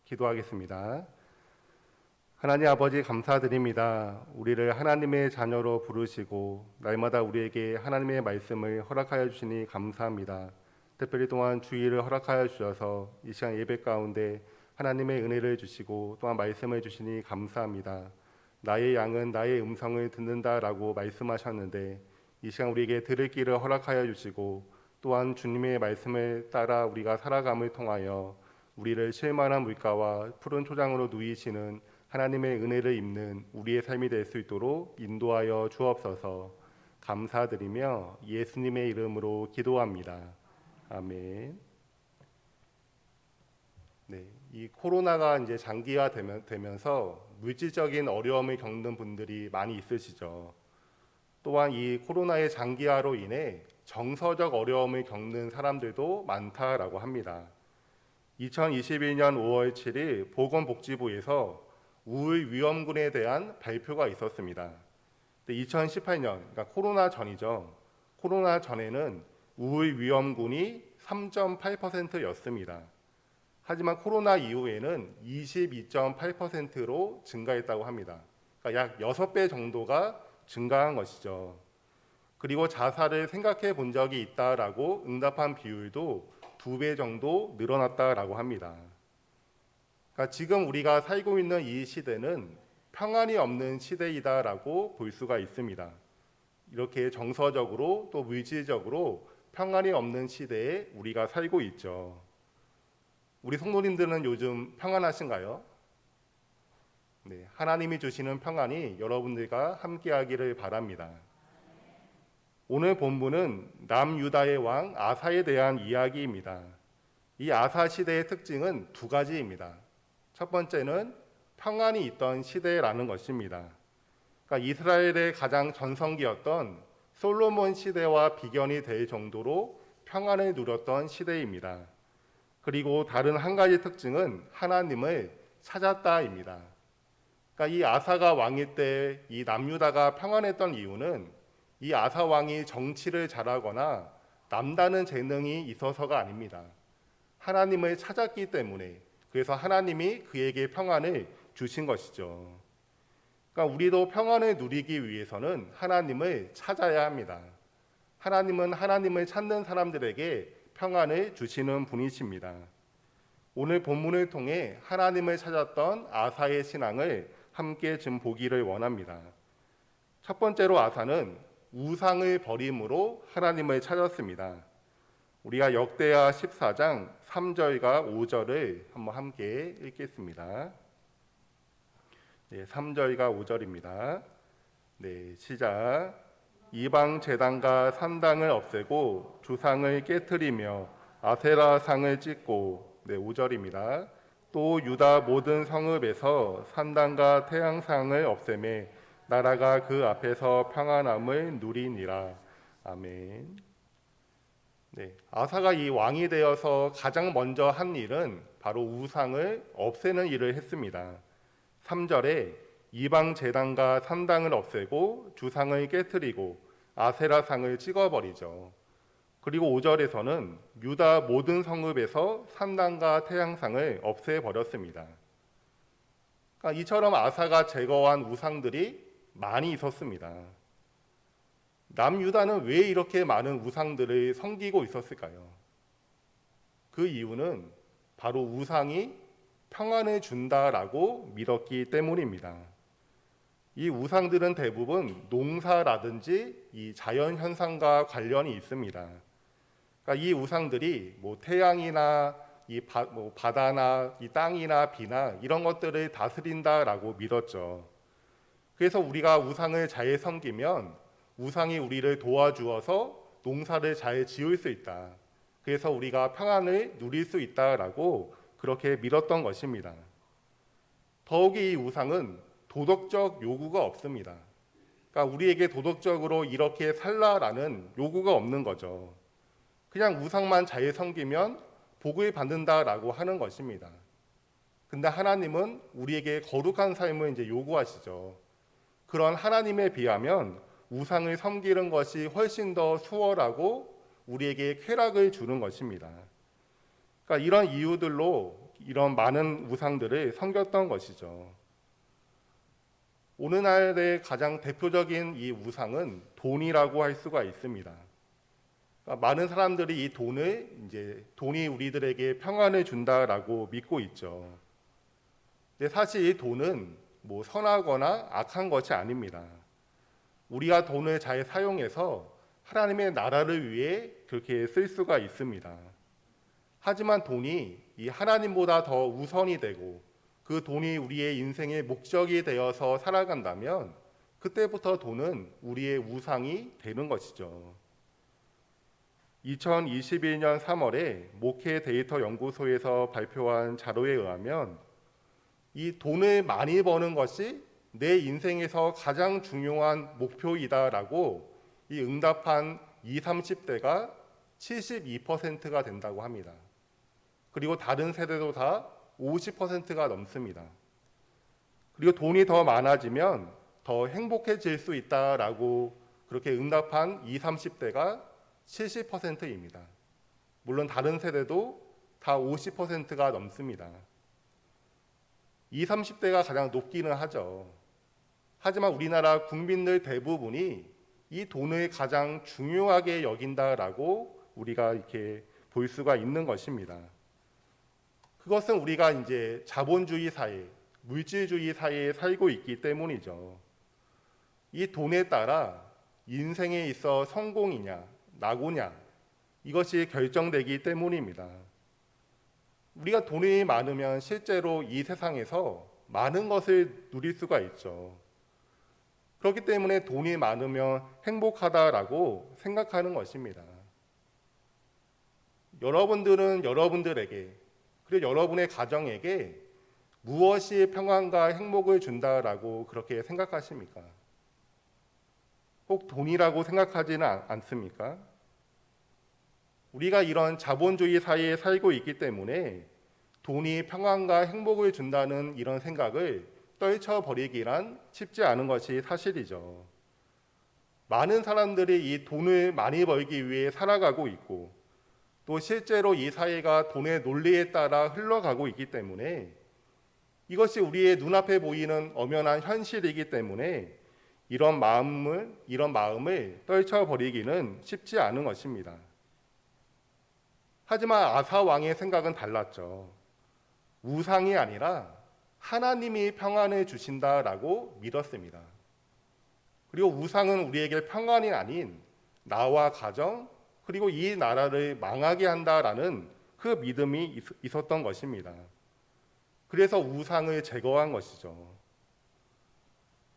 기도하겠습니다. 하나님 아버지 감사드립니다. 우리를 하나님의 자녀로 부르시고 날마다 우리에게 하나님의 말씀을 허락하여 주시니 감사합니다. 특별히 또한 주의를 허락하여 주셔서 이 시간 예배 가운데 하나님의 은혜를 주시고 또한 말씀을 주시니 감사합니다. 나의 양은 나의 음성을 듣는다라고 말씀하셨는데 이 시간 우리에게 들을 길을 허락하여 주시고 또한 주님의 말씀을 따라 우리가 살아감을 통하여 우리를 쉴만한 물가와 푸른 초장으로 누이시는 하나님의 은혜를 입는 우리의 삶이 될 수 있도록 인도하여 주옵소서. 감사드리며 예수님의 이름으로 기도합니다. 아멘. 네, 이 코로나가 이제 장기화되면서 물질적인 어려움을 겪는 분들이 많이 있으시죠. 또한 이 코로나의 장기화로 인해 정서적 어려움을 겪는 사람들도 많다라고 합니다. 2021년 5월 7일 보건복지부에서 우울 위험군에 대한 발표가 있었습니다. 2018년, 그러니까 코로나 전이죠. 코로나 전에는 우울 위험군이 3.8%였습니다. 하지만 코로나 이후에는 22.8%로 증가했다고 합니다. 그러니까 약 6배 정도가 증가한 것이죠. 그리고 자살을 생각해 본 적이 있다라고 응답한 비율도 2배 정도 늘어났다라고 합니다. 그러니까 지금 우리가 살고 있는 이 시대는 평안이 없는 시대이다라고 볼 수가 있습니다. 이렇게 정서적으로 또 물질적으로 평안이 없는 시대에 우리가 살고 있죠. 우리 성도님들은 요즘 평안하신가요? 네, 하나님이 주시는 평안이 여러분들과 함께하기를 바랍니다. 오늘 본문은 남유다의 왕 아사에 대한 이야기입니다. 이 아사 시대의 특징은 2가지입니다. 첫 번째는 평안이 있던 시대라는 것입니다. 그러니까 이스라엘의 가장 전성기였던 솔로몬 시대와 비견이 될 정도로 평안을 누렸던 시대입니다. 그리고 다른 한 가지 특징은 하나님을 찾았다입니다. 그러니까 이 아사가 왕일 때 이 남유다가 평안했던 이유는 이 아사 왕이 정치를 잘하거나 남다른 재능이 있어서가 아닙니다. 하나님을 찾았기 때문에, 그래서 하나님이 그에게 평안을 주신 것이죠. 그러니까 우리도 평안을 누리기 위해서는 하나님을 찾아야 합니다. 하나님은 하나님을 찾는 사람들에게 평안을 주시는 분이십니다. 오늘 본문을 통해 하나님을 찾았던 아사의 신앙을 함께 좀 보기를 원합니다. 첫 번째로 아사는 우상을 버림으로 하나님을 찾았습니다. 우리가 역대하 14장 3절과 5절을 한번 함께 읽겠습니다. 네, 3절과 5절입니다. 네, 시작. 이방 제단과 산당을 없애고 주상을 깨트리며 아세라 상을 찢고, 네, 5절입니다. 또 유다 모든 성읍에서 산당과 태양상을 없애매 나라가 그 앞에서 평안함을 누리니라. 아멘. 네, 아사가 이 왕이 되어서 가장 먼저 한 일은 바로 우상을 없애는 일을 했습니다. 3절에 이방 제단과 산당을 없애고 주상을 깨트리고 아세라상을 찍어버리죠. 그리고 5절에서는 유다 모든 성읍에서 산당과 태양상을 없애버렸습니다. 그러니까 이처럼 아사가 제거한 우상들이 많이 있었습니다. 남유다는 왜 이렇게 많은 우상들을 섬기고 있었을까요? 그 이유는 바로 우상이 평안을 준다라고 믿었기 때문입니다. 이 우상들은 대부분 농사라든지 이 자연 현상과 관련이 있습니다. 그러니까 이 우상들이 태양이나 바다나 이 땅이나 비나 이런 것들을 다스린다라고 믿었죠. 그래서 우리가 우상을 잘 섬기면 우상이 우리를 도와주어서 농사를 잘 지을 수 있다. 그래서 우리가 평안을 누릴 수 있다라고 그렇게 믿었던 것입니다. 더욱이 이 우상은 도덕적 요구가 없습니다. 그러니까 우리에게 도덕적으로 이렇게 살라라는 요구가 없는 거죠. 그냥 우상만 잘 섬기면 복을 받는다라고 하는 것입니다. 근데 하나님은 우리에게 거룩한 삶을 이제 요구하시죠. 그런 하나님에 비하면 우상을 섬기는 것이 훨씬 더 수월하고 우리에게 쾌락을 주는 것입니다. 그러니까 이런 이유들로 이런 많은 우상들을 섬겼던 것이죠. 오늘날의 가장 대표적인 이 우상은 돈이라고 할 수가 있습니다. 그러니까 많은 사람들이 이 돈이 우리들에게 평안을 준다라고 믿고 있죠. 근데 사실 이 돈은 뭐 선하거나 악한 것이 아닙니다. 우리가 돈을 잘 사용해서 하나님의 나라를 위해 그렇게 쓸 수가 있습니다. 하지만 돈이 이 하나님보다 더 우선이 되고 그 돈이 우리의 인생의 목적이 되어서 살아간다면 그때부터 돈은 우리의 우상이 되는 것이죠. 2021년 3월에 목회 데이터 연구소에서 발표한 자료에 의하면 이 돈을 많이 버는 것이 내 인생에서 가장 중요한 목표이다라고 이 응답한 20, 30대가 72%가 된다고 합니다. 그리고 다른 세대도 다 50%가 넘습니다. 그리고 돈이 더 많아지면 더 행복해질 수 있다라고 그렇게 응답한 20, 30대가 70%입니다. 물론 다른 세대도 다 50%가 넘습니다. 20, 30대가 가장 높기는 하죠. 하지만 우리나라 국민들 대부분이 이 돈을 가장 중요하게 여긴다라고 우리가 이렇게 볼 수가 있는 것입니다. 그것은 우리가 이제 자본주의 사회, 물질주의 사회에 살고 있기 때문이죠. 이 돈에 따라 인생에 있어 성공이냐, 낙오냐, 이것이 결정되기 때문입니다. 우리가 돈이 많으면 실제로 이 세상에서 많은 것을 누릴 수가 있죠. 그렇기 때문에 돈이 많으면 행복하다라고 생각하는 것입니다. 여러분들은 여러분들에게 그리고 여러분의 가정에게 무엇이 평안과 행복을 준다라고 그렇게 생각하십니까? 꼭 돈이라고 생각하지는 않습니까? 우리가 이런 자본주의 사회에 살고 있기 때문에 돈이 평안과 행복을 준다는 이런 생각을 떨쳐버리기란 쉽지 않은 것이 사실이죠. 많은 사람들이 이 돈을 많이 벌기 위해 살아가고 있고 또 실제로 이 사회가 돈의 논리에 따라 흘러가고 있기 때문에 이것이 우리의 눈앞에 보이는 엄연한 현실이기 때문에 이런 마음을 떨쳐버리기는 쉽지 않은 것입니다. 하지만 아사 왕의 생각은 달랐죠. 우상이 아니라 하나님이 평안을 주신다라고 믿었습니다. 그리고 우상은 우리에게 평안이 아닌 나와 가정 그리고 이 나라를 망하게 한다라는 그 믿음이 있었던 것입니다. 그래서 우상을 제거한 것이죠.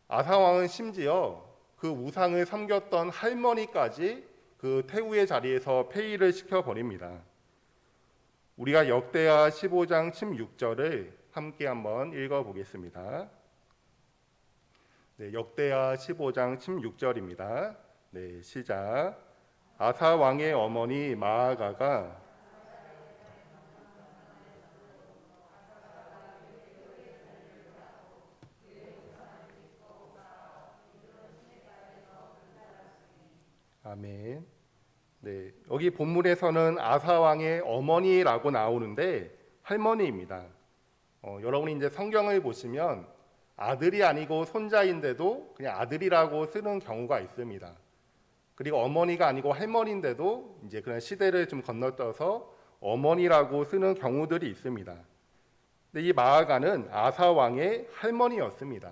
아사 왕은 심지어 그 우상을 섬겼던 할머니까지 그 태우의 자리에서 폐위를 시켜버립니다. 우리가 역대하 15장 16절을 함께 한번 읽어보겠습니다. 네, 역대하 15장 16절입니다. 네, 시작. 아사 왕의 어머니 마아가가 아멘. 네, 여기 본문에서는 아사 왕의 어머니라고 나오는데 할머니입니다. 여러분이 이제 성경을 보시면 아들이 아니고 손자인데도 그냥 아들이라고 쓰는 경우가 있습니다. 그리고 어머니가 아니고 할머니인데도 이제 그냥 시대를 좀 건너뛰어서 어머니라고 쓰는 경우들이 있습니다. 근데 이 마아가는 아사 왕의 할머니였습니다.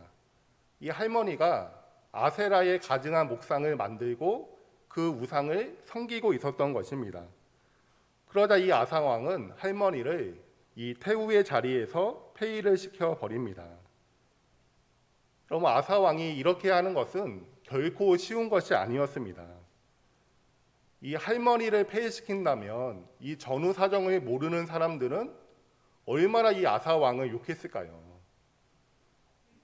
이 할머니가 아세라의 가증한 목상을 만들고 그 우상을 섬기고 있었던 것입니다. 그러자 이 아사 왕은 할머니를 이 태우의 자리에서 폐위를 시켜 버립니다. 그러면 아사 왕이 이렇게 하는 것은 결코 쉬운 것이 아니었습니다. 이 할머니를 폐위시킨다면 이 전후 사정을 모르는 사람들은 얼마나 이 아사 왕을 욕했을까요?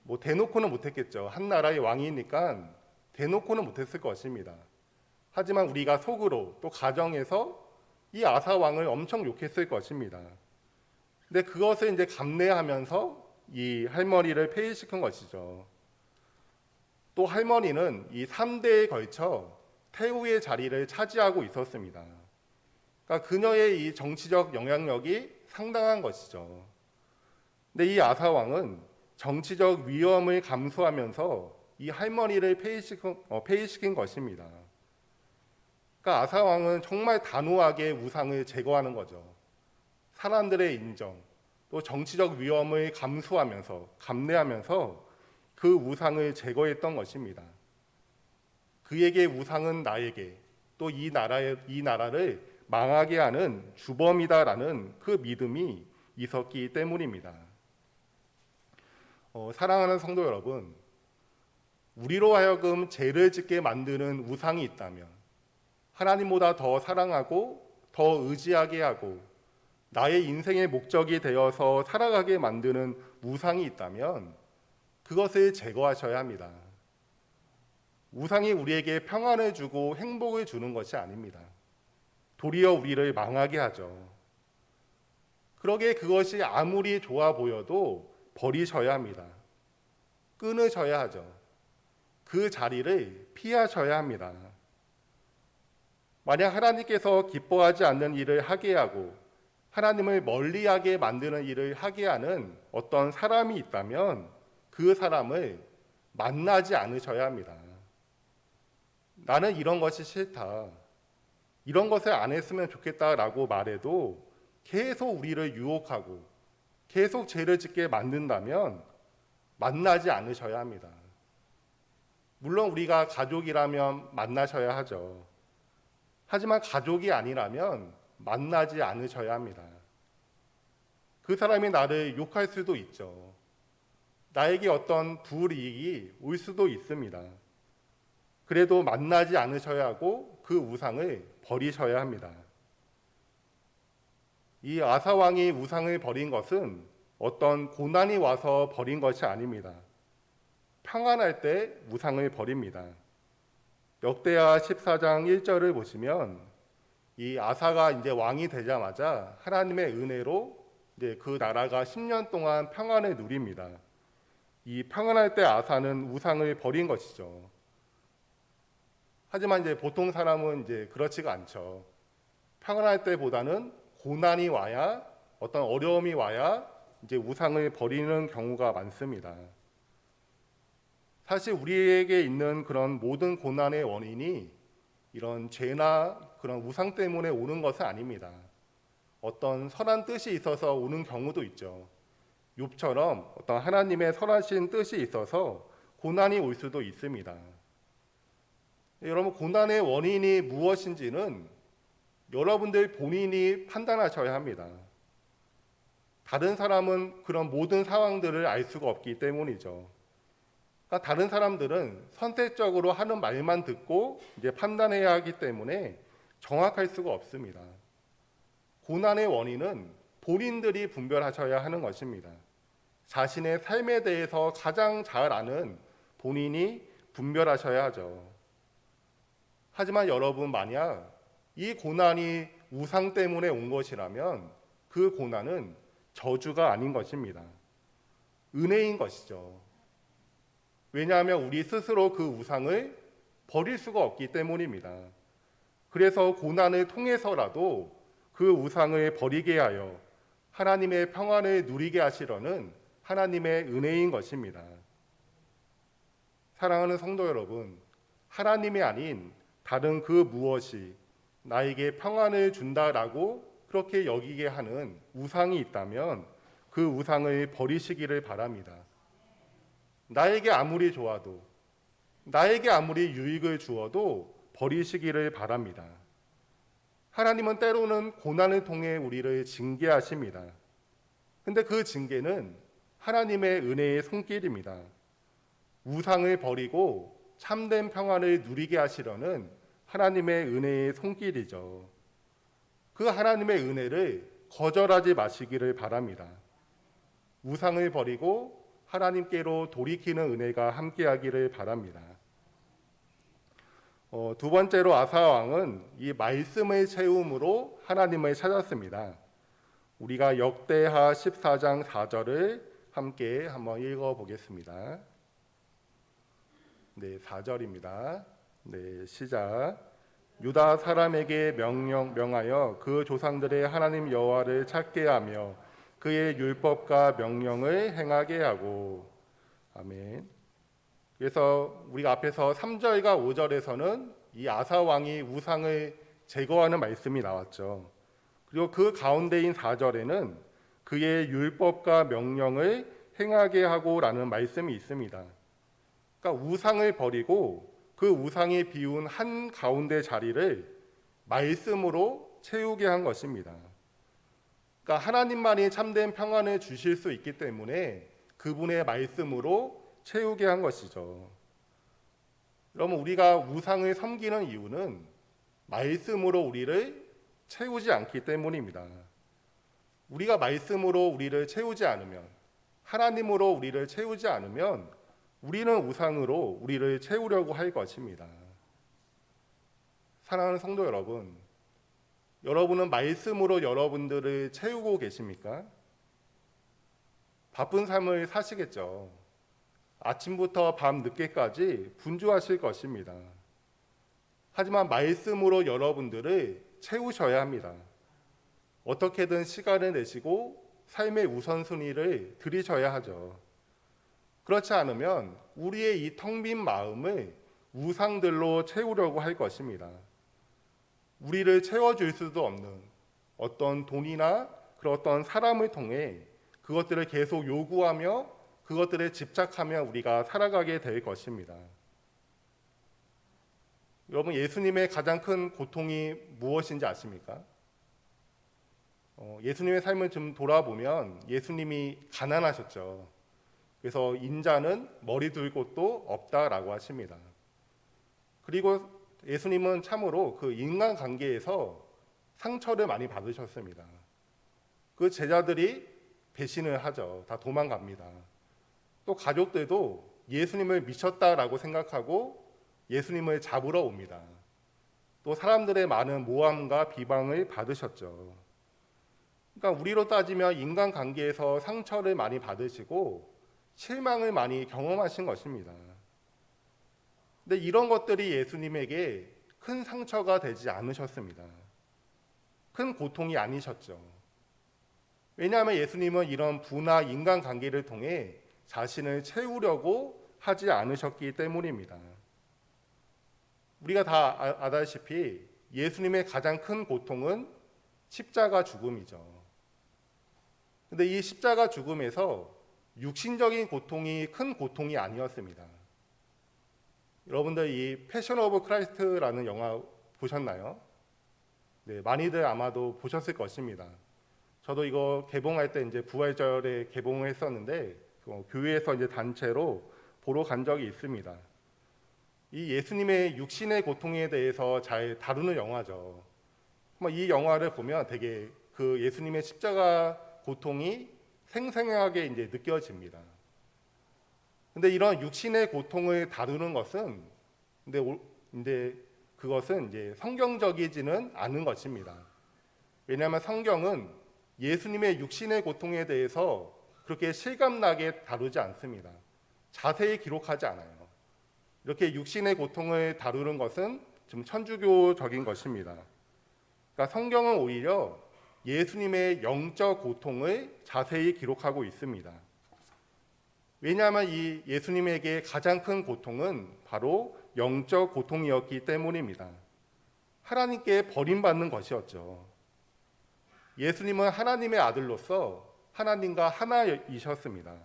뭐 대놓고는 못했겠죠. 한 나라의 왕이니까 대놓고는 못했을 것입니다. 하지만 우리가 속으로 또 가정에서 이 아사 왕을 엄청 욕했을 것입니다. 근데 그것을 이제 감내하면서 이 할머니를 폐위시킨 것이죠. 또 할머니는 이 3대에 걸쳐 태우의 자리를 차지하고 있었습니다. 그러니까 그녀의 이 정치적 영향력이 상당한 것이죠. 근데 이 아사 왕은 정치적 위험을 감수하면서 이 할머니를 폐위시킨 것입니다. 그러니까 아사 왕은 정말 단호하게 우상을 제거하는 거죠. 사람들의 인정, 또 정치적 위험을 감내하면서 그 우상을 제거했던 것입니다. 그에게 우상은 나에게 또 이 나라를 망하게 하는 주범이다라는 그 믿음이 있었기 때문입니다. 사랑하는 성도 여러분, 우리로 하여금 죄를 짓게 만드는 우상이 있다면, 하나님보다 더 사랑하고 더 의지하게 하고 나의 인생의 목적이 되어서 살아가게 만드는 우상이 있다면 그것을 제거하셔야 합니다. 우상이 우리에게 평안을 주고 행복을 주는 것이 아닙니다. 도리어 우리를 망하게 하죠. 그러기에 그것이 아무리 좋아 보여도 버리셔야 합니다. 끊으셔야 하죠. 그 자리를 피하셔야 합니다. 만약 하나님께서 기뻐하지 않는 일을 하게 하고 하나님을 멀리하게 만드는 일을 하게 하는 어떤 사람이 있다면 그 사람을 만나지 않으셔야 합니다. 나는 이런 것이 싫다, 이런 것을 안 했으면 좋겠다라고 말해도 계속 우리를 유혹하고 계속 죄를 짓게 만든다면 만나지 않으셔야 합니다. 물론 우리가 가족이라면 만나셔야 하죠. 하지만 가족이 아니라면 만나지 않으셔야 합니다. 그 사람이 나를 욕할 수도 있죠. 나에게 어떤 불이익이 올 수도 있습니다. 그래도 만나지 않으셔야 하고 그 우상을 버리셔야 합니다. 이 아사 왕이 우상을 버린 것은 어떤 고난이 와서 버린 것이 아닙니다. 평안할 때 우상을 버립니다. 역대하 14장 1절을 보시면 이 아사가 이제 왕이 되자마자 하나님의 은혜로 이제 그 나라가 10년 동안 평안을 누립니다. 이 평안할 때 아사는 우상을 버린 것이죠. 하지만 이제 보통 사람은 이제 그렇지가 않죠. 평안할 때보다는 고난이 와야, 어떤 어려움이 와야 이제 우상을 버리는 경우가 많습니다. 사실 우리에게 있는 그런 모든 고난의 원인이 이런 죄나 그런 우상 때문에 오는 것은 아닙니다. 어떤 선한 뜻이 있어서 오는 경우도 있죠. 욥처럼 어떤 하나님의 선하신 뜻이 있어서 고난이 올 수도 있습니다. 여러분, 고난의 원인이 무엇인지는 여러분들 본인이 판단하셔야 합니다. 다른 사람은 그런 모든 상황들을 알 수가 없기 때문이죠. 그러니까 다른 사람들은 선택적으로 하는 말만 듣고 이제 판단해야 하기 때문에 정확할 수가 없습니다. 고난의 원인은 본인들이 분별하셔야 하는 것입니다. 자신의 삶에 대해서 가장 잘 아는 본인이 분별하셔야 하죠. 하지만 여러분, 만약 이 고난이 우상 때문에 온 것이라면 그 고난은 저주가 아닌 것입니다. 은혜인 것이죠. 왜냐하면 우리 스스로 그 우상을 버릴 수가 없기 때문입니다. 그래서 고난을 통해서라도 그 우상을 버리게 하여 하나님의 평안을 누리게 하시려는 하나님의 은혜인 것입니다. 사랑하는 성도 여러분, 하나님이 아닌 다른 그 무엇이 나에게 평안을 준다라고 그렇게 여기게 하는 우상이 있다면 그 우상을 버리시기를 바랍니다. 나에게 아무리 좋아도, 나에게 아무리 유익을 주어도 버리시기를 바랍니다. 하나님은 때로는 고난을 통해 우리를 징계하십니다. 근데 그 징계는 하나님의 은혜의 손길입니다. 우상을 버리고 참된 평안을 누리게 하시려는 하나님의 은혜의 손길이죠. 그 하나님의 은혜를 거절하지 마시기를 바랍니다. 우상을 버리고 하나님께로 돌이키는 은혜가 함께하기를 바랍니다. 두 번째로 아사 왕은 이 말씀의 채움으로 하나님을 찾았습니다. 우리가 역대하 14장 4절을 함께 한번 읽어보겠습니다. 네, 4절입니다. 네, 시작. 유다 사람에게 명하여 그 조상들의 하나님 여호와를 찾게 하며 그의 율법과 명령을 행하게 하고. 아멘. 그래서 우리가 앞에서 3절과 5절에서는 이 아사 왕이 우상을 제거하는 말씀이 나왔죠. 그리고 그 가운데인 4절에는 그의 율법과 명령을 행하게 하고라는 말씀이 있습니다. 그러니까 우상을 버리고 그 우상이 비운 한 가운데 자리를 말씀으로 채우게 한 것입니다. 그러니까 하나님만이 참된 평안을 주실 수 있기 때문에 그분의 말씀으로 채우게 한 것이죠. 그러면 우리가 우상을 섬기는 이유는 말씀으로 우리를 채우지 않기 때문입니다. 우리가 말씀으로 우리를 채우지 않으면, 하나님으로 우리를 채우지 않으면 우리는 우상으로 우리를 채우려고 할 것입니다. 사랑하는 성도 여러분, 여러분은 말씀으로 여러분들을 채우고 계십니까? 바쁜 삶을 사시겠죠. 아침부터 밤 늦게까지 분주하실 것입니다. 하지만 말씀으로 여러분들을 채우셔야 합니다. 어떻게든 시간을 내시고 삶의 우선순위를 들이셔야 하죠. 그렇지 않으면 우리의 이 텅 빈 마음을 우상들로 채우려고 할 것입니다. 우리를 채워줄 수도 없는 어떤 돈이나 그런 어떤 사람을 통해 그것들을 계속 요구하며 그것들에 집착하며 우리가 살아가게 될 것입니다. 여러분, 예수님의 가장 큰 고통이 무엇인지 아십니까? 예수님의 삶을 좀 돌아보면 예수님이 가난하셨죠. 그래서 인자는 머리 둘 곳도 없다라고 하십니다. 그리고 예수님은 참으로 그 인간 관계에서 상처를 많이 받으셨습니다. 그 제자들이 배신을 하죠. 다 도망갑니다. 또 가족들도 예수님을 미쳤다라고 생각하고 예수님을 잡으러 옵니다. 또 사람들의 많은 모함과 비방을 받으셨죠. 그러니까 우리로 따지면 인간 관계에서 상처를 많이 받으시고 실망을 많이 경험하신 것입니다. 근데 이런 것들이 예수님에게 큰 상처가 되지 않으셨습니다. 큰 고통이 아니셨죠. 왜냐하면 예수님은 이런 부나 인간 관계를 통해 자신을 채우려고 하지 않으셨기 때문입니다. 우리가 다 아다시피 예수님의 가장 큰 고통은 십자가 죽음이죠. 근데 이 십자가 죽음에서 육신적인 고통이 큰 고통이 아니었습니다. 여러분들 이 패션 오브 크라이스트라는 영화 보셨나요? 네, 많이들 아마도 보셨을 것입니다. 저도 이거 개봉할 때 이제 부활절에 개봉을 했었는데 교회에서 이제 단체로 보러 간 적이 있습니다. 이 예수님의 육신의 고통에 대해서 잘 다루는 영화죠. 이 영화를 보면 되게 그 예수님의 십자가 고통이 생생하게 이제 느껴집니다. 근데 이런 육신의 고통을 다루는 것은 근데 그것은 이제 성경적이지는 않은 것입니다. 왜냐하면 성경은 예수님의 육신의 고통에 대해서 그렇게 실감나게 다루지 않습니다. 자세히 기록하지 않아요. 이렇게 육신의 고통을 다루는 것은 좀 천주교적인 것입니다. 그러니까 성경은 오히려 예수님의 영적 고통을 자세히 기록하고 있습니다. 왜냐하면 이 예수님에게 가장 큰 고통은 바로 영적 고통이었기 때문입니다. 하나님께 버림받는 것이었죠. 예수님은 하나님의 아들로서 하나님과 하나이셨습니다.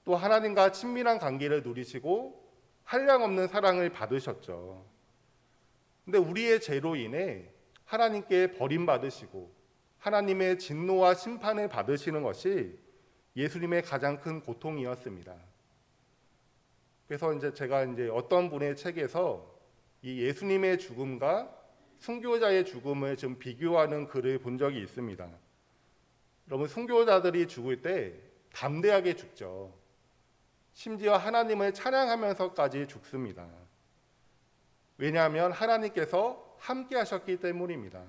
또 하나님과 친밀한 관계를 누리시고 한량없는 사랑을 받으셨죠. 근데 우리의 죄로 인해 하나님께 버림받으시고 하나님의 진노와 심판을 받으시는 것이 예수님의 가장 큰 고통이었습니다. 그래서 제가 어떤 분의 책에서 이 예수님의 죽음과 순교자의 죽음을 좀 비교하는 글을 본 적이 있습니다. 여러분, 순교자들이 죽을 때 담대하게 죽죠. 심지어 하나님을 찬양하면서까지 죽습니다. 왜냐하면 하나님께서 함께 하셨기 때문입니다.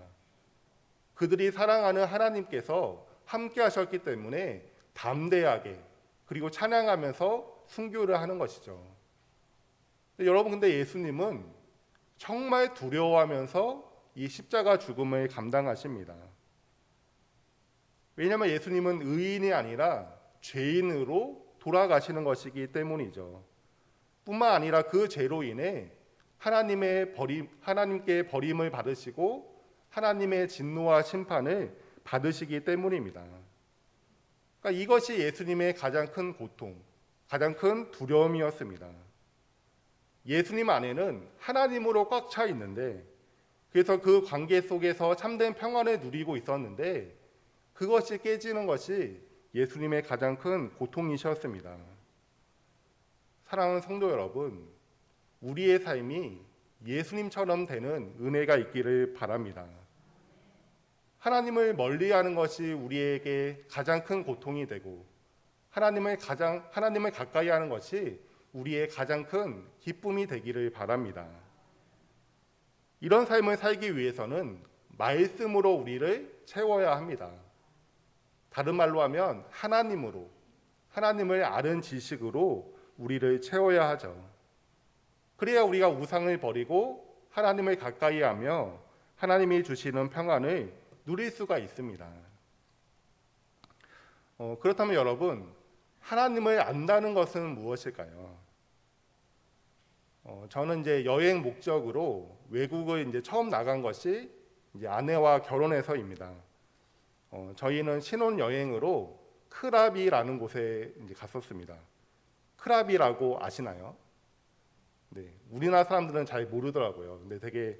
그들이 사랑하는 하나님께서 함께 하셨기 때문에 담대하게 그리고 찬양하면서 순교를 하는 것이죠. 여러분, 근데 예수님은 정말 두려워하면서 이 십자가 죽음을 감당하십니다. 왜냐하면 예수님은 의인이 아니라 죄인으로 돌아가시는 것이기 때문이죠. 뿐만 아니라 그 죄로 인해 하나님께 버림을 받으시고 하나님의 진노와 심판을 받으시기 때문입니다. 그러니까 이것이 예수님의 가장 큰 고통, 가장 큰 두려움이었습니다. 예수님 안에는 하나님으로 꽉 차 있는데, 그래서 그 관계 속에서 참된 평안을 누리고 있었는데 그것이 깨지는 것이 예수님의 가장 큰 고통이셨습니다. 사랑하는 성도 여러분, 우리의 삶이 예수님처럼 되는 은혜가 있기를 바랍니다. 하나님을 멀리하는 것이 우리에게 가장 큰 고통이 되고 하나님을 가까이 하는 것이 우리의 가장 큰 기쁨이 되기를 바랍니다. 이런 삶을 살기 위해서는 말씀으로 우리를 채워야 합니다. 다른 말로 하면 하나님을 아는 지식으로 우리를 채워야 하죠. 그래야 우리가 우상을 버리고 하나님을 가까이 하며 하나님이 주시는 평안을 누릴 수가 있습니다. 그렇다면 여러분, 하나님을 안다는 것은 무엇일까요? 저는 이제 여행 목적으로 외국을 이제 처음 나간 것이 이제 아내와 결혼해서입니다. 저희는 신혼 여행으로 크라비라는 곳에 이제 갔었습니다. 크라비라고 아시나요? 네, 우리나라 사람들은 잘 모르더라고요. 근데 되게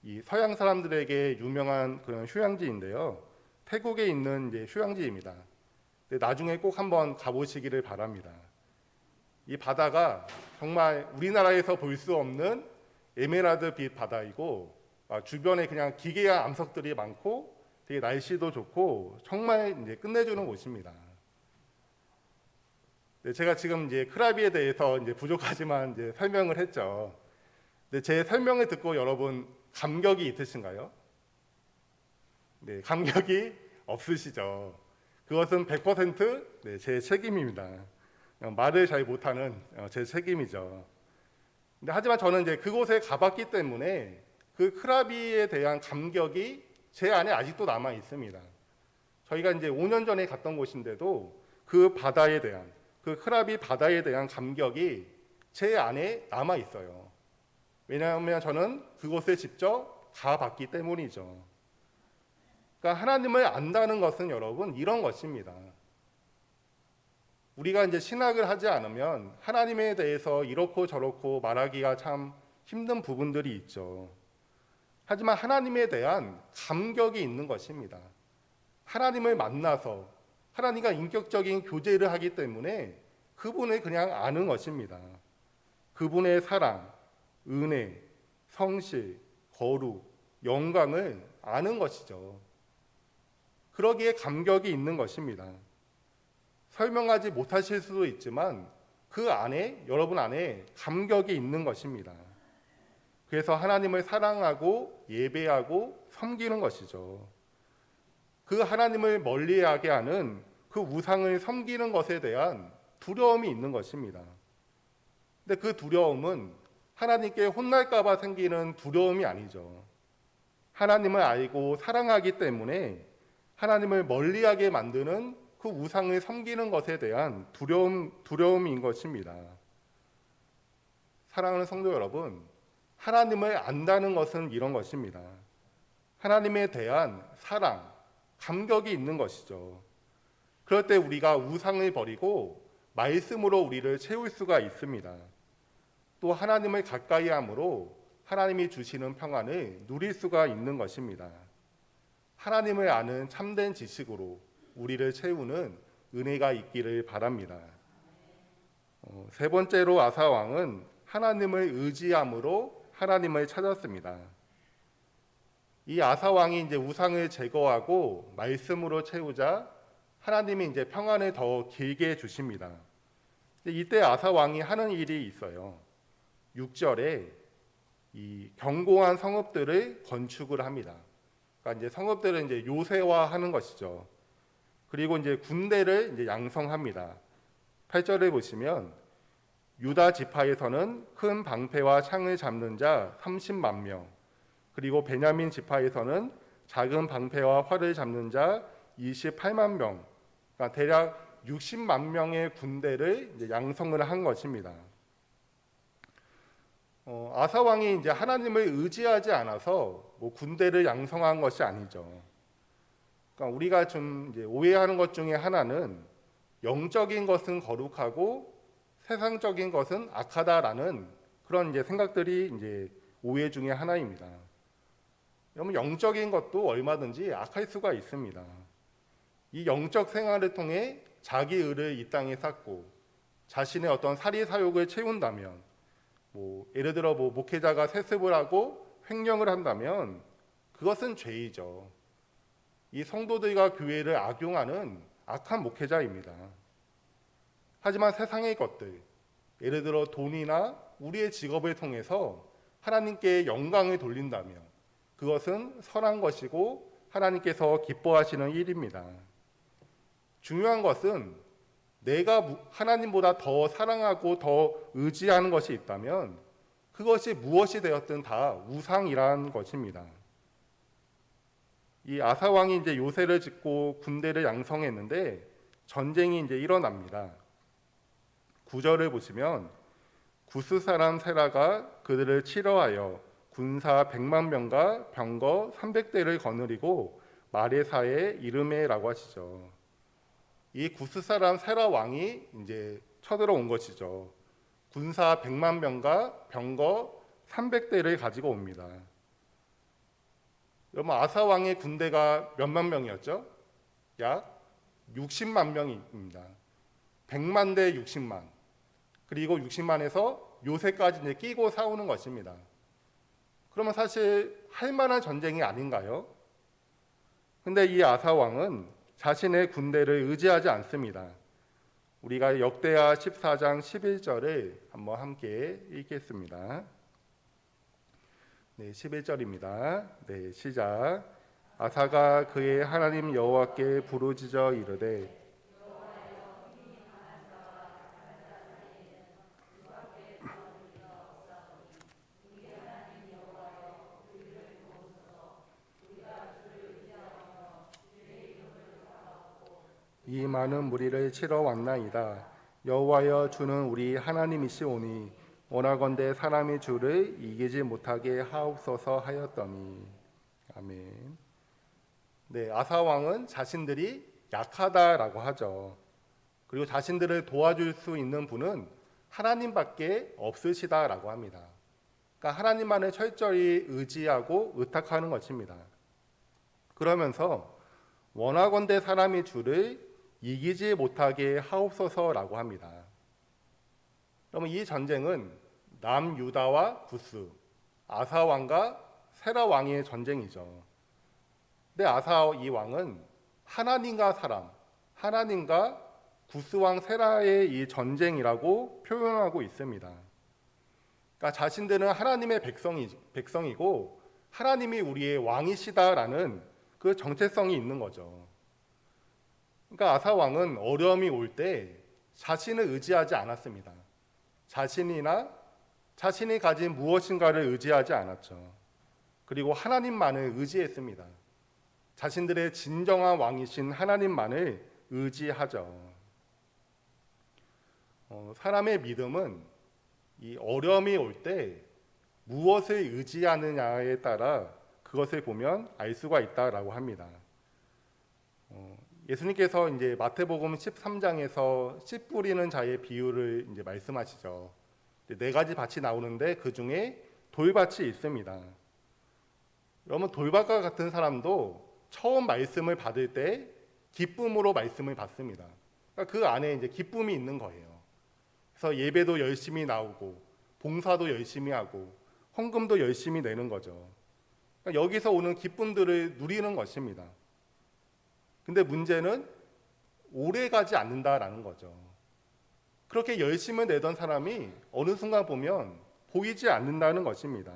이 서양 사람들에게 유명한 그런 휴양지인데요. 태국에 있는 이제 휴양지입니다. 근데 나중에 꼭 한번 가보시기를 바랍니다. 이 바다가 정말 우리나라에서 볼 수 없는 에메랄드빛 바다이고 주변에 그냥 기괴한 암석들이 많고 되게 날씨도 좋고 정말 이제 끝내주는 곳입니다. 네, 제가 지금 이제 크라비에 대해서 이제 부족하지만 이제 설명을 했죠. 근데 제 설명을 듣고 여러분 감격이 있으신가요? 네, 감격이 없으시죠. 그것은 100% 네, 제 책임입니다. 말을 잘 못하는 제 책임이죠. 근데 하지만 저는 이제 그곳에 가봤기 때문에 그 크라비에 대한 감격이 제 안에 아직도 남아 있습니다. 저희가 이제 5년 전에 갔던 곳인데도 그 바다에 대한 그 크라비 바다에 대한 감격이 제 안에 남아 있어요. 왜냐하면 저는 그곳에 직접 가봤기 때문이죠. 그러니까 하나님을 안다는 것은 여러분 이런 것입니다. 우리가 이제 신학을 하지 않으면 하나님에 대해서 이렇고 저렇고 말하기가 참 힘든 부분들이 있죠. 하지만 하나님에 대한 감격이 있는 것입니다. 하나님을 만나서 하나님과 인격적인 교제를 하기 때문에 그분을 그냥 아는 것입니다. 그분의 사랑, 은혜, 성실, 거룩, 영광을 아는 것이죠. 그러기에 감격이 있는 것입니다. 설명하지 못하실 수도 있지만 그 안에 여러분 안에 감격이 있는 것입니다. 그래서 하나님을 사랑하고 예배하고 섬기는 것이죠. 그 하나님을 멀리하게 하는 그 우상을 섬기는 것에 대한 두려움이 있는 것입니다. 근데 그 두려움은 하나님께 혼날까 봐 생기는 두려움이 아니죠. 하나님을 알고 사랑하기 때문에 하나님을 멀리하게 만드는 그 우상을 섬기는 것에 대한 두려움인 것입니다. 사랑하는 성도 여러분, 하나님을 안다는 것은 이런 것입니다. 하나님에 대한 사랑, 감격이 있는 것이죠. 그럴 때 우리가 우상을 버리고 말씀으로 우리를 채울 수가 있습니다. 또 하나님을 가까이 함으로 하나님이 주시는 평안을 누릴 수가 있는 것입니다. 하나님을 아는 참된 지식으로 우리를 채우는 은혜가 있기를 바랍니다. 세 번째로 아사 왕은 하나님을 의지함으로 하나님을 찾았습니다. 이 아사 왕이 이제 우상을 제거하고 말씀으로 채우자 하나님이 이제 평안을 더 길게 주십니다. 이때 아사 왕이 하는 일이 있어요. 6절에 이 견고한 성읍들을 건축을 합니다. 그러니까 이제 성읍들을 이제 요새화하는 것이죠. 그리고 이제 군대를 이제 양성합니다. 8절에 보시면 유다 지파에서는 큰 방패와 창을 잡는 자 30만 명, 그리고 베냐민 지파에서는 작은 방패와 활을 잡는 자 28만 명, 그러니까 대략 60만 명의 군대를 이제 양성을 한 것입니다. 아사 왕이 이제 하나님을 의지하지 않아서 뭐 군대를 양성한 것이 아니죠. 그러니까 우리가 좀 이제 오해하는 것 중에 하나는 영적인 것은 거룩하고 세상적인 것은 악하다라는 그런 이제 생각들이 이제 오해 중에 하나입니다. 여러분, 영적인 것도 얼마든지 악할 수가 있습니다. 이 영적 생활을 통해 자기 의를 이 땅에 쌓고 자신의 어떤 사리사욕을 채운다면, 예를 들어 목회자가 세습을 하고 횡령을 한다면 그것은 죄이죠. 이 성도들과 교회를 악용하는 악한 목회자입니다. 하지만 세상의 것들, 예를 들어 돈이나 우리의 직업을 통해서 하나님께 영광을 돌린다면 그것은 선한 것이고 하나님께서 기뻐하시는 일입니다. 중요한 것은 내가 하나님보다 더 사랑하고 더 의지하는 것이 있다면 그것이 무엇이 되었든 다 우상이라는 것입니다. 이 아사 왕이 이제 요새를 짓고 군대를 양성했는데 전쟁이 이제 일어납니다. 9절을 보시면 구스 사람 세라가 그들을 치러하여 군사 100만 명과 병거 300대를 거느리고 마레사의 이르메라고 하시죠. 이 구스 사람 세라 왕이 이제 쳐들어온 것이죠. 군사 100만 명과 병거 300대를 가지고 옵니다. 여러분, 아사 왕의 군대가 몇만 명이었죠? 약 60만 명입니다. 100만 대 60만. 그리고 60만에서 요새까지 이제 끼고 싸우는 것입니다. 그러면 사실 할 만한 전쟁이 아닌가요? 근데 이 아사 왕은 자신의 군대를 의지하지 않습니다. 우리가 역대하 14장 11절을 한번 함께 읽겠습니다. 네, 11절입니다. 네, 시작. 아사가 그의 하나님 여호와께 부르짖어 이르되 이 많은 무리를 치러 왔나이다. 여호와여, 주는 우리 하나님이시오니 원하건대 사람이 주를 이기지 못하게 하옵소서 하였더니. 아멘. 네, 아사 왕은 자신들이 약하다라고 하죠. 그리고 자신들을 도와줄 수 있는 분은 하나님밖에 없으시다라고 합니다. 그러니까 하나님만을 철저히 의지하고 의탁하는 것입니다. 그러면서 원하건대 사람이 주를 이기지 못하게 하옵소서라고 합니다. 그러면 이 전쟁은 남유다와 구스, 아사 왕과 세라 왕의 전쟁이죠. 근데 아사 이 왕은 하나님과 사람, 하나님과 구스 왕 세라의 이 전쟁이라고 표현하고 있습니다. 그러니까 자신들은 하나님의 백성이고 하나님이 우리의 왕이시다라는 그 정체성이 있는 거죠. 그러니까 아사 왕은 어려움이 올 때 자신을 의지하지 않았습니다. 자신이나 자신이 가진 무엇인가를 의지하지 않았죠. 그리고 하나님만을 의지했습니다. 자신들의 진정한 왕이신 하나님만을 의지하죠. 사람의 믿음은 이 어려움이 올 때 무엇을 의지하느냐에 따라 그것을 보면 알 수가 있다라고 합니다. 예수님께서 이제 마태복음 13장에서 씨 뿌리는 자의 비유를 이제 말씀하시죠. 4가지 밭이 나오는데 그 중에 돌밭이 있습니다. 여러분, 돌밭과 같은 사람도 처음 말씀을 받을 때 기쁨으로 말씀을 받습니다. 그러니까 그 안에 이제 기쁨이 있는 거예요. 그래서 예배도 열심히 나오고 봉사도 열심히 하고 헌금도 열심히 내는 거죠. 그러니까 여기서 오는 기쁨들을 누리는 것입니다. 근데 문제는 오래 가지 않는다라는 거죠. 그렇게 열심히 내던 사람이 어느 순간 보면 보이지 않는다는 것입니다.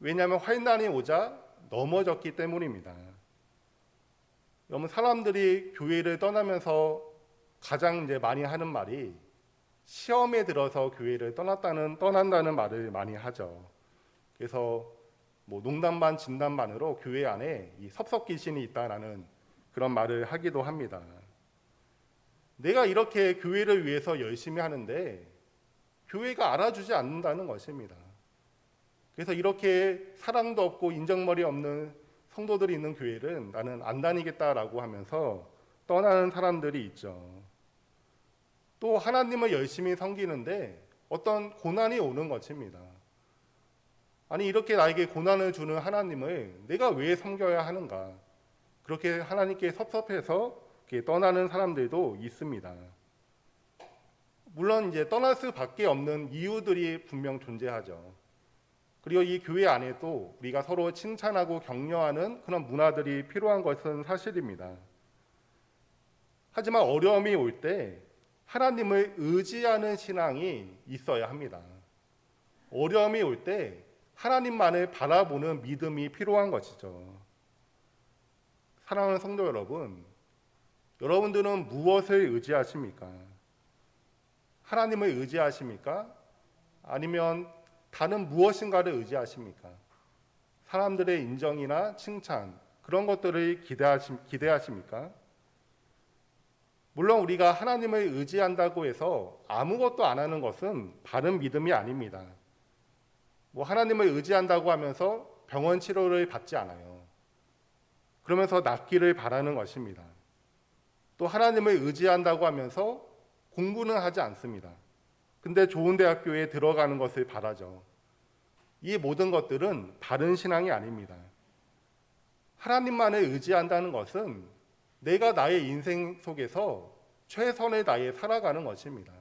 왜냐하면 환난이 오자 넘어졌기 때문입니다. 여러분, 사람들이 교회를 떠나면서 가장 이제 많이 하는 말이 시험에 들어서 교회를 떠난다는 말을 많이 하죠. 그래서 농담 반 진담 반으로 교회 안에 이 섭섭 귀신이 있다라는 그런 말을 하기도 합니다. 내가 이렇게 교회를 위해서 열심히 하는데 교회가 알아주지 않는다는 것입니다. 그래서 이렇게 사랑도 없고 인정머리 없는 성도들이 있는 교회는 나는 안 다니겠다라고 하면서 떠나는 사람들이 있죠. 또 하나님을 열심히 섬기는데 어떤 고난이 오는 것입니다. 아니 이렇게 나에게 고난을 주는 하나님을 내가 왜 섬겨야 하는가? 그렇게 하나님께 섭섭해서 이렇게 떠나는 사람들도 있습니다. 물론 이제 떠날 수밖에 없는 이유들이 분명 존재하죠. 그리고 이 교회 안에도 우리가 서로 칭찬하고 격려하는 그런 문화들이 필요한 것은 사실입니다. 하지만 어려움이 올 때 하나님을 의지하는 신앙이 있어야 합니다. 어려움이 올 때 하나님만을 바라보는 믿음이 필요한 것이죠. 사랑하는 성도 여러분, 여러분들은 무엇을 의지하십니까? 하나님을 의지하십니까? 아니면 다른 무엇인가를 의지하십니까? 사람들의 인정이나 칭찬, 그런 것들을 기대하십니까? 물론 우리가 하나님을 의지한다고 해서 아무것도 안 하는 것은 바른 믿음이 아닙니다. 하나님을 의지한다고 하면서 병원 치료를 받지 않아요. 그러면서 낫기를 바라는 것입니다. 또 하나님을 의지한다고 하면서 공부는 하지 않습니다. 근데 좋은 대학교에 들어가는 것을 바라죠. 이 모든 것들은 바른 신앙이 아닙니다. 하나님만을 의지한다는 것은 내가 나의 인생 속에서 최선을 다해 살아가는 것입니다.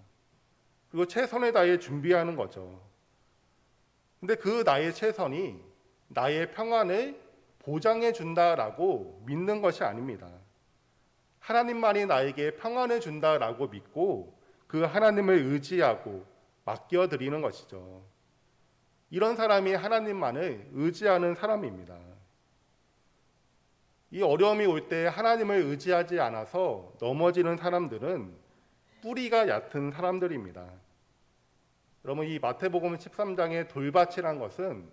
그리고 최선을 다해 준비하는 거죠. 근데 그 나의 최선이 나의 평안을 보장해 준다라고 믿는 것이 아닙니다. 하나님만이 나에게 평안을 준다라고 믿고 그 하나님을 의지하고 맡겨드리는 것이죠. 이런 사람이 하나님만을 의지하는 사람입니다. 이 어려움이 올 때 하나님을 의지하지 않아서 넘어지는 사람들은 뿌리가 얕은 사람들입니다. 여러분, 이 마태복음 13장의 돌밭이란 것은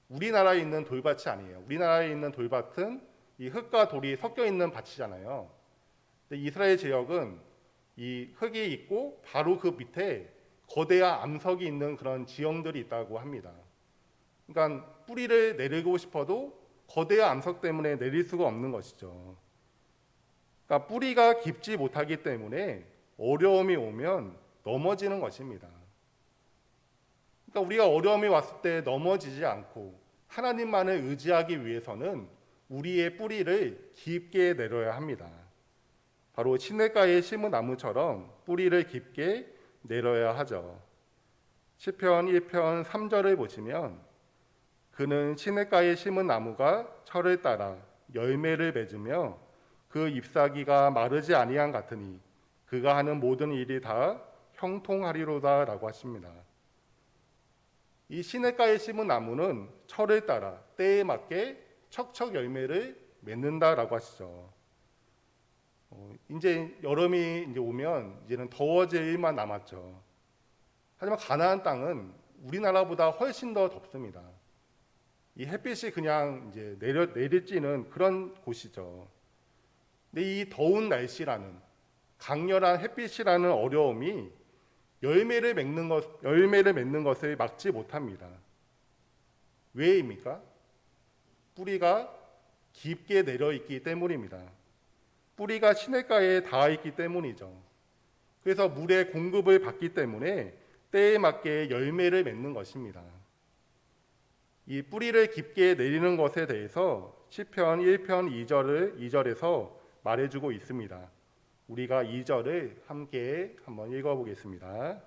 우리나라에 있는 돌밭이 아니에요. 우리나라에 있는 돌밭은 이 흙과 돌이 섞여 있는 밭이잖아요. 근데 이스라엘 지역은 이 흙이 있고 바로 그 밑에 거대한 암석이 있는 그런 지형들이 있다고 합니다. 그러니까 뿌리를 내리고 싶어도 거대한 암석 때문에 내릴 수가 없는 것이죠. 그러니까 뿌리가 깊지 못하기 때문에 어려움이 오면 넘어지는 것입니다. 그러니까 우리가 어려움이 왔을 때 넘어지지 않고 하나님만을 의지하기 위해서는 우리의 뿌리를 깊게 내려야 합니다. 바로 시냇가에 심은 나무처럼 뿌리를 깊게 내려야 하죠. 시편 1편 3절을 보시면 그는 시냇가에 심은 나무가 철을 따라 열매를 맺으며 그 잎사귀가 마르지 아니한 같으니 그가 하는 모든 일이 다 형통하리로다라고 하십니다. 이 시냇가에 심은 나무는 철을 따라 때에 맞게 척척 열매를 맺는다라고 하시죠. 이제 여름이 이제 오면 이제는 더워질 일만 남았죠. 하지만 가나안 땅은 우리나라보다 훨씬 더 덥습니다. 이 햇빛이 그냥 이제 내리쬐는 그런 곳이죠. 근데 이 더운 날씨라는 강렬한 햇빛이라는 어려움이 열매를 맺는 것을 막지 못합니다. 왜입니까? 뿌리가 깊게 내려 있기 때문입니다. 뿌리가 시냇가에 닿아 있기 때문이죠. 그래서 물의 공급을 받기 때문에 때에 맞게 열매를 맺는 것입니다. 이 뿌리를 깊게 내리는 것에 대해서 시편 1편 2절에서 말해주고 있습니다. 우리가 2절을 함께 한번 읽어보겠습니다.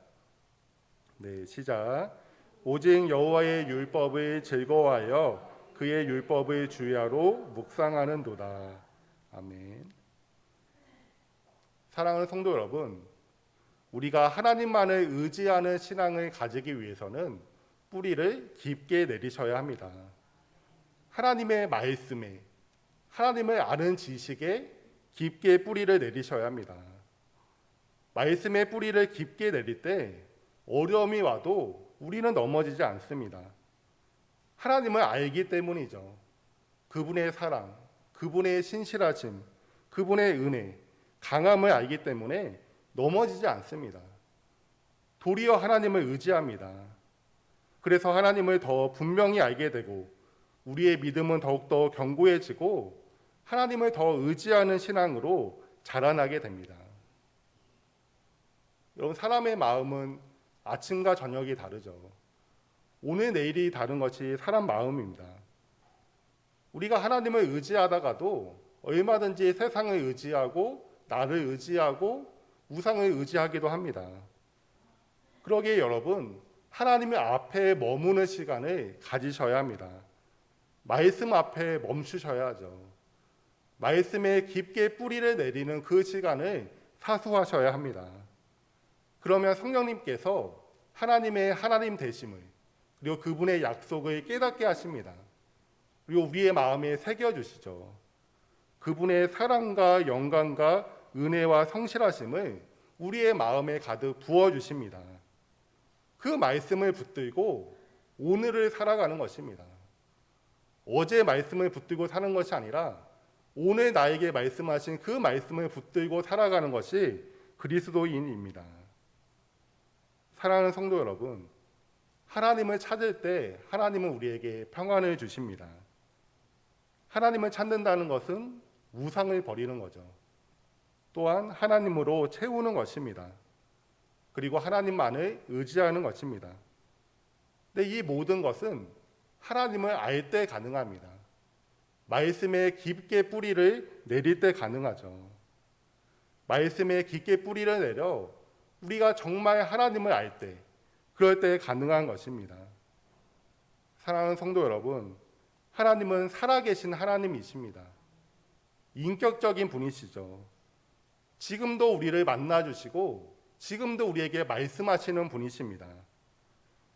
네, 시작. 오직 여호와의 율법을 즐거워하여 그의 율법을 주야로 묵상하는도다. 아멘. 사랑하는 성도 여러분, 우리가 하나님만을 의지하는 신앙을 가지기 위해서는 뿌리를 깊게 내리셔야 합니다. 하나님의 말씀에, 하나님을 아는 지식에 깊게 뿌리를 내리셔야 합니다. 말씀의 뿌리를 깊게 내릴 때 어려움이 와도 우리는 넘어지지 않습니다. 하나님을 알기 때문이죠. 그분의 사랑, 그분의 신실하심, 그분의 은혜, 강함을 알기 때문에 넘어지지 않습니다. 도리어 하나님을 의지합니다. 그래서 하나님을 더 분명히 알게 되고 우리의 믿음은 더욱더 견고해지고 하나님을 더 의지하는 신앙으로 자라나게 됩니다. 여러분, 사람의 마음은 아침과 저녁이 다르죠. 오늘 내일이 다른 것이 사람 마음입니다. 우리가 하나님을 의지하다가도 얼마든지 세상을 의지하고 나를 의지하고 우상을 의지하기도 합니다. 그러기에 여러분, 하나님의 앞에 머무는 시간을 가지셔야 합니다. 말씀 앞에 멈추셔야 하죠. 말씀에 깊게 뿌리를 내리는 그 시간을 사수하셔야 합니다. 그러면 성령님께서 하나님의 하나님 되심을 그리고 그분의 약속을 깨닫게 하십니다. 그리고 우리의 마음에 새겨주시죠. 그분의 사랑과 영광과 은혜와 성실하심을 우리의 마음에 가득 부어주십니다. 그 말씀을 붙들고 오늘을 살아가는 것입니다. 어제 말씀을 붙들고 사는 것이 아니라 오늘 나에게 말씀하신 그 말씀을 붙들고 살아가는 것이 그리스도인입니다. 사랑하는 성도 여러분, 하나님을 찾을 때 하나님은 우리에게 평안을 주십니다. 하나님을 찾는다는 것은 우상을 버리는 거죠. 또한 하나님으로 채우는 것입니다. 그리고 하나님만을 의지하는 것입니다. 근데 이 모든 것은 하나님을 알 때 가능합니다. 말씀에 깊게 뿌리를 내릴 때 가능하죠. 말씀에 깊게 뿌리를 내려 우리가 정말 하나님을 알 때, 그럴 때 가능한 것입니다. 사랑하는 성도 여러분, 하나님은 살아계신 하나님이십니다. 인격적인 분이시죠. 지금도 우리를 만나주시고 지금도 우리에게 말씀하시는 분이십니다.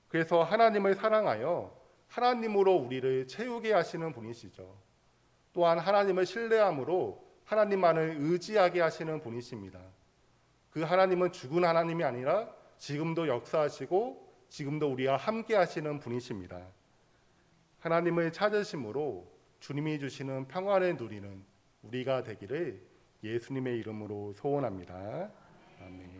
그래서 하나님을 사랑하여 하나님으로 우리를 채우게 하시는 분이시죠. 또한 하나님을 신뢰함으로 하나님만을 의지하게 하시는 분이십니다. 그 하나님은 죽은 하나님이 아니라 지금도 역사하시고 지금도 우리와 함께 하시는 분이십니다. 하나님을 찾으심으로 주님이 주시는 평안을 누리는 우리가 되기를 예수님의 이름으로 소원합니다. 아멘.